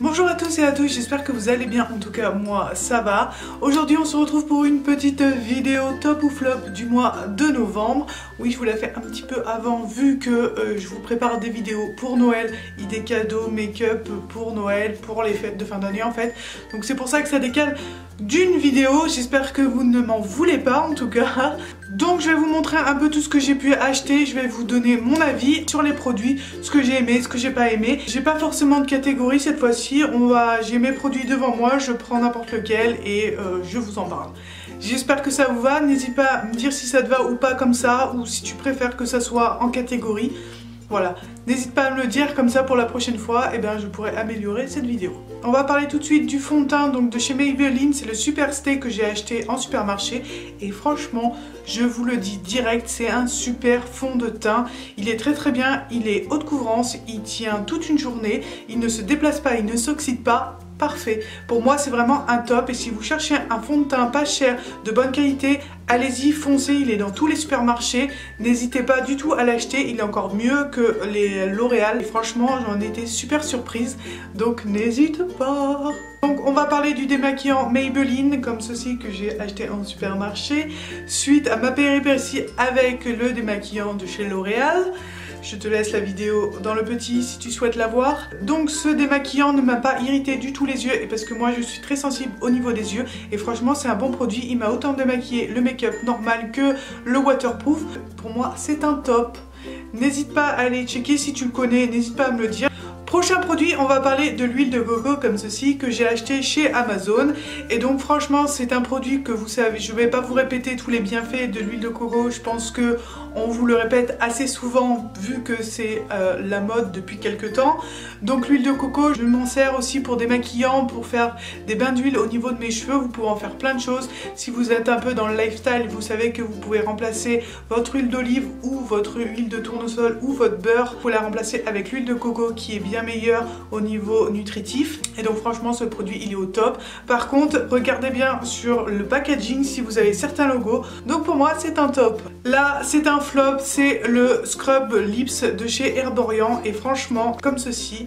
Bonjour à tous et à tous, j'espère que vous allez bien, en tout cas moi ça va. Aujourd'hui on se retrouve pour une petite vidéo top ou flop du mois de novembre. Oui, je vous la fais un petit peu avant vu que je vous prépare des vidéos pour Noël, idées cadeaux, make-up pour Noël, pour les fêtes de fin d'année en fait. Donc c'est pour ça que ça décale d'une vidéo, j'espère que vous ne m'en voulez pas en tout cas. Donc je vais vous montrer un peu tout ce que j'ai pu acheter, je vais vous donner mon avis sur les produits, ce que j'ai aimé, ce que j'ai pas aimé. J'ai pas forcément de catégorie cette fois-ci, j'ai mes produits devant moi, je prends n'importe lequel et je vous en parle. J'espère que ça vous va, n'hésite pas à me dire si ça te va ou pas comme ça, ou si tu préfères que ça soit en catégorie. Voilà, n'hésite pas à me le dire, comme ça pour la prochaine fois, je pourrai améliorer cette vidéo. On va parler tout de suite du fond de teint donc de chez Maybelline, c'est le Super Stay que j'ai acheté en supermarché. Et franchement, je vous le dis direct, c'est un super fond de teint. Il est très bien, il est haute couvrance, il tient toute une journée, il ne se déplace pas, il ne s'oxyde pas. Parfait. Pour moi, c'est vraiment un top. Et si vous cherchez un fond de teint pas cher, de bonne qualité, allez-y, foncez. Il est dans tous les supermarchés. N'hésitez pas du tout à l'acheter. Il est encore mieux que les L'Oréal. Et franchement, j'en étais super surprise. Donc, n'hésite pas. Donc, on va parler du démaquillant Maybelline, comme ceci que j'ai acheté en supermarché, suite à ma péripétie avec le démaquillant de chez L'Oréal. Je te laisse la vidéo dans le petit si tu souhaites la voir. Donc ce démaquillant ne m'a pas irrité du tout les yeux, et parce que moi je suis très sensible au niveau des yeux. Et franchement c'est un bon produit, il m'a autant démaquillé le make-up normal que le waterproof. Pour moi c'est un top. N'hésite pas à aller checker si tu le connais, n'hésite pas à me le dire. Prochain produit, on va parler de l'huile de coco comme ceci que j'ai acheté chez Amazon. Et donc franchement c'est un produit que vous savez, je ne vais pas vous répéter tous les bienfaits de l'huile de coco. Je pense que on vous le répète assez souvent vu que c'est la mode depuis quelques temps. Donc l'huile de coco, je m'en sers aussi pour des maquillants, pour faire des bains d'huile au niveau de mes cheveux. Vous pouvez en faire plein de choses. Si vous êtes un peu dans le lifestyle, vous savez que vous pouvez remplacer votre huile d'olive ou votre huile de tournesol ou votre beurre. Vous pouvez la remplacer avec l'huile de coco qui est bien meilleur au niveau nutritif. Et donc franchement ce produit il est au top. Par contre regardez bien sur le packaging si vous avez certains logos. Donc pour moi c'est un top. Là c'est un flop, c'est le Scrub Lips de chez Herborian. Et franchement comme ceci.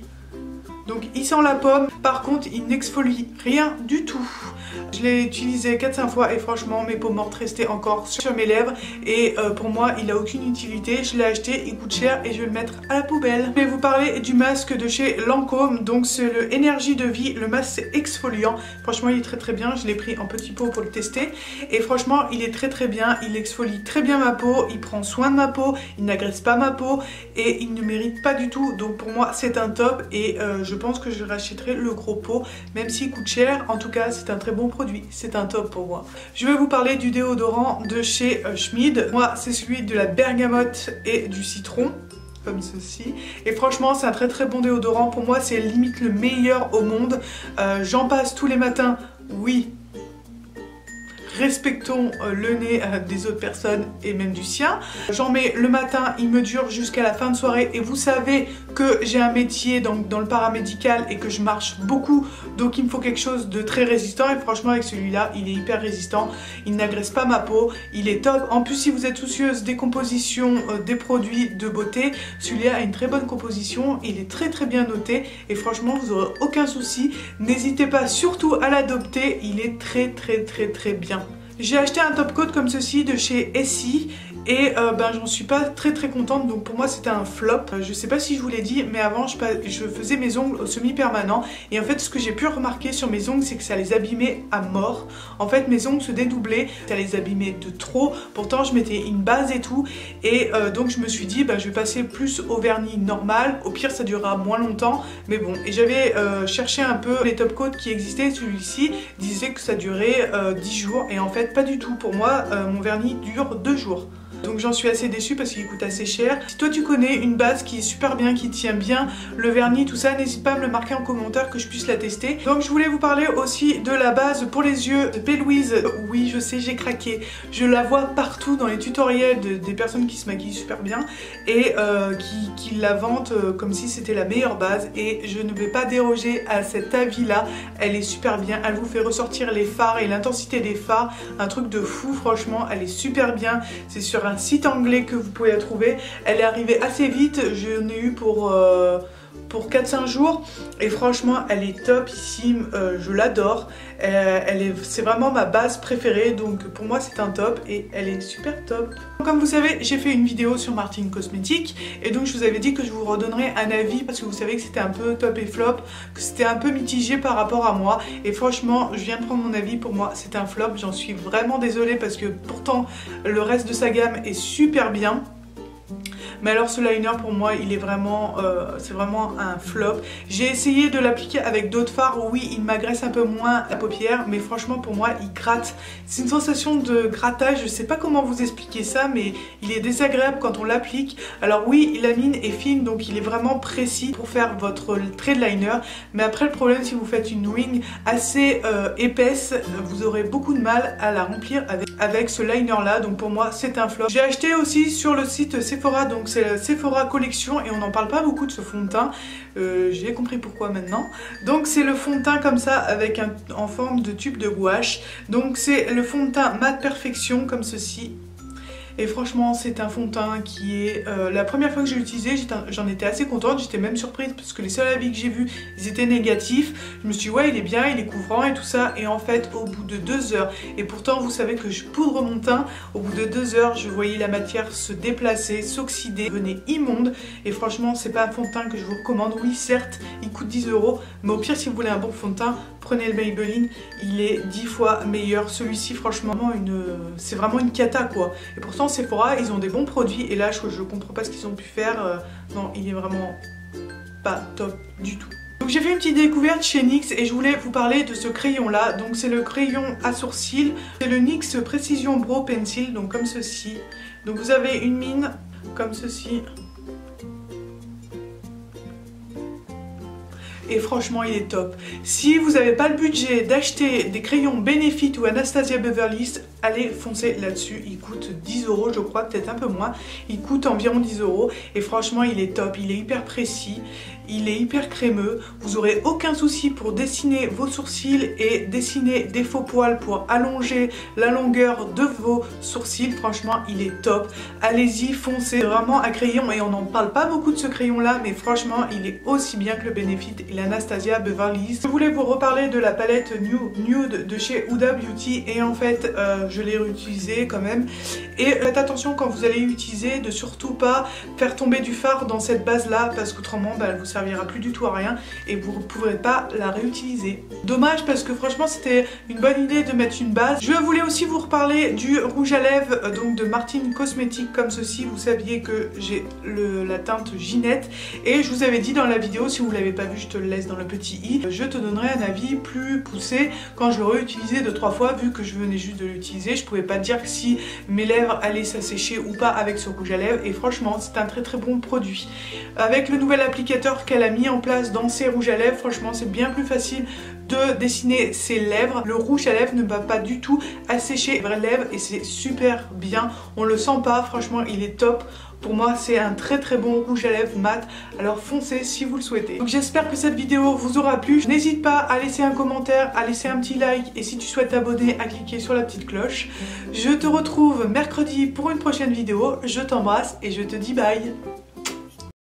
Donc il sent la pomme, par contre il n'exfolie rien du tout. Je l'ai utilisé 4-5 fois et franchement mes peaux mortes restaient encore sur mes lèvres. Et pour moi il n'a aucune utilité, je l'ai acheté, il coûte cher et je vais le mettre à la poubelle. Je vais vous parler du masque de chez Lancôme, donc c'est le Énergie de Vie, le masque exfoliant. Franchement il est très bien, je l'ai pris en petit pot pour le tester. Et franchement il est très bien, il exfolie très bien ma peau, il prend soin de ma peau, il n'agresse pas ma peau et il ne mérite pas du tout. Donc pour moi c'est un top et je pense que je rachèterai le gros pot, même s'il coûte cher. En tout cas c'est un très bon produit, c'est un top pour moi. Je vais vous parler du déodorant de chez Schmid. Moi c'est celui de la bergamote et du citron, comme ceci. Et franchement c'est un très bon déodorant. Pour moi c'est limite le meilleur au monde. J'en passe tous les matins, oui. Respectons le nez des autres personnes et même du sien. J'en mets le matin, il me dure jusqu'à la fin de soirée. Et vous savez que j'ai un métier donc dans le paramédical et que je marche beaucoup. Donc il me faut quelque chose de très résistant. Et franchement avec celui-là, il est hyper résistant. Il n'agresse pas ma peau. Il est top. En plus si vous êtes soucieuse des compositions des produits de beauté, celui-là a une très bonne composition. Il est très bien noté. Et franchement vous n'aurez aucun souci. N'hésitez pas surtout à l'adopter. Il est très bien. J'ai acheté un top coat comme ceci de chez Essie et j'en suis pas très contente, donc pour moi c'était un flop. Je sais pas si je vous l'ai dit mais avant je faisais mes ongles au semi-permanent et en fait ce que j'ai pu remarquer sur mes ongles c'est que ça les abîmait à mort. En fait mes ongles se dédoublaient, ça les abîmait de trop, pourtant je mettais une base et tout et donc je me suis dit je vais passer plus au vernis normal, au pire ça durera moins longtemps mais bon. Et j'avais cherché un peu les top coats qui existaient, celui-ci disait que ça durait 10 jours et en fait pas du tout. Pour moi mon vernis dure 2 jours. Donc j'en suis assez déçue parce qu'il coûte assez cher. Si toi tu connais une base qui est super bien, qui tient bien, le vernis, tout ça, n'hésite pas à me le marquer en commentaire que je puisse la tester. Donc je voulais vous parler aussi de la base pour les yeux de P. Louise. Oui, je sais, j'ai craqué. Je la vois partout dans les tutoriels des personnes qui se maquillent super bien et qui la vantent comme si c'était la meilleure base. Et je ne vais pas déroger à cet avis-là. Elle est super bien. Elle vous fait ressortir les fards et l'intensité des fards. Un truc de fou, franchement. Elle est super bien. C'est sur un site anglais que vous pouvez la trouver. Elle est arrivée assez vite. J'en ai eu pour pour 4-5 jours et franchement elle est topissime, je l'adore, c'est vraiment ma base préférée, donc pour moi c'est un top et elle est super top. Comme vous savez, j'ai fait une vidéo sur Martine Cosmetics et donc je vous avais dit que je vous redonnerais un avis parce que vous savez que c'était un peu top et flop, que c'était un peu mitigé par rapport à moi et franchement je viens de prendre mon avis, pour moi c'est un flop, j'en suis vraiment désolée parce que pourtant le reste de sa gamme est super bien. Mais alors ce liner pour moi il est vraiment, c'est vraiment un flop. J'ai essayé de l'appliquer avec d'autres fards, oui il m'agresse un peu moins la paupière, mais franchement pour moi il gratte. C'est une sensation de grattage, je sais pas comment vous expliquer ça, mais il est désagréable quand on l'applique. Alors oui la mine est fine donc il est vraiment précis pour faire votre trait de liner, mais après le problème si vous faites une wing assez épaisse, vous aurez beaucoup de mal à la remplir avec ce liner là, donc pour moi c'est un flop. J'ai acheté aussi sur le site Sephora, donc c'est la Sephora Collection et on n'en parle pas beaucoup de ce fond de teint, j'ai compris pourquoi maintenant. Donc c'est le fond de teint comme ça avec en forme de tube de gouache, donc c'est le fond de teint Matte Perfection comme ceci. Et franchement c'est un fond de teint qui est... la première fois que j'ai utilisé j'en étais assez contente, j'étais même surprise parce que les seuls avis que j'ai vus ils étaient négatifs. Je me suis dit ouais il est bien, il est couvrant et tout ça, et en fait au bout de 2 heures, et pourtant vous savez que je poudre mon teint, au bout de 2 heures je voyais la matière se déplacer, s'oxyder, devenir immonde, et franchement c'est pas un fond de teint que je vous recommande. Oui certes il coûte 10 €, mais au pire si vous voulez un bon fond de teint, prenez le Maybelline, il est 10 fois meilleur. Celui-ci franchement c'est vraiment une cata quoi, et pourtant Sephora ils ont des bons produits et là je comprends pas ce qu'ils ont pu faire, non il est vraiment pas top du tout. Donc j'ai fait une petite découverte chez NYX et je voulais vous parler de ce crayon là, donc c'est le crayon à sourcils, c'est le NYX Precision Brow Pencil, donc comme ceci. Donc vous avez une mine comme ceci. Et franchement il est top. Si vous n'avez pas le budget d'acheter des crayons Benefit ou Anastasia Beverly Hills, allez foncer là-dessus, il coûte 10 € je crois, peut-être un peu moins, il coûte environ 10 € et franchement il est top, il est hyper précis, il est hyper crémeux, vous aurez aucun souci pour dessiner vos sourcils et dessiner des faux poils pour allonger la longueur de vos sourcils. Franchement il est top, allez-y foncez, c'est vraiment un crayon et on n'en parle pas beaucoup de ce crayon là, mais franchement il est aussi bien que le Benefit et l'Anastasia Beverly Hills. Je voulais vous reparler de la palette Nude de chez Huda Beauty et en fait je l'ai réutilisée quand même, et faites attention quand vous allez l'utiliser de surtout pas faire tomber du fard dans cette base là parce qu'autrement elle vous servira plus du tout à rien et vous ne pourrez pas la réutiliser. Dommage parce que franchement c'était une bonne idée de mettre une base. Je voulais aussi vous reparler du rouge à lèvres donc de Martine Cosmetics comme ceci. Vous saviez que j'ai la teinte Ginette et je vous avais dit dans la vidéo, si vous ne l'avez pas vu je te le laisse dans le petit i, je te donnerai un avis plus poussé quand je l'aurai utilisé 2-3 fois. Vu que je venais juste de l'utiliser, je pouvais pas dire si mes lèvres allaient s'assécher ou pas avec ce rouge à lèvres, et franchement c'est un très bon produit. Avec le nouvel applicateur qu'elle a mis en place dans ses rouges à lèvres, franchement c'est bien plus facile de dessiner ses lèvres. Le rouge à lèvres ne va pas du tout assécher les vraies lèvres et c'est super bien, on le sent pas, franchement il est top. Pour moi c'est un très bon rouge à lèvres mat, alors foncez si vous le souhaitez. Donc j'espère que cette vidéo vous aura plu. N'hésite pas à laisser un commentaire, à laisser un petit like, et si tu souhaites t'abonner, à cliquer sur la petite cloche. Je te retrouve mercredi pour une prochaine vidéo, je t'embrasse et je te dis bye.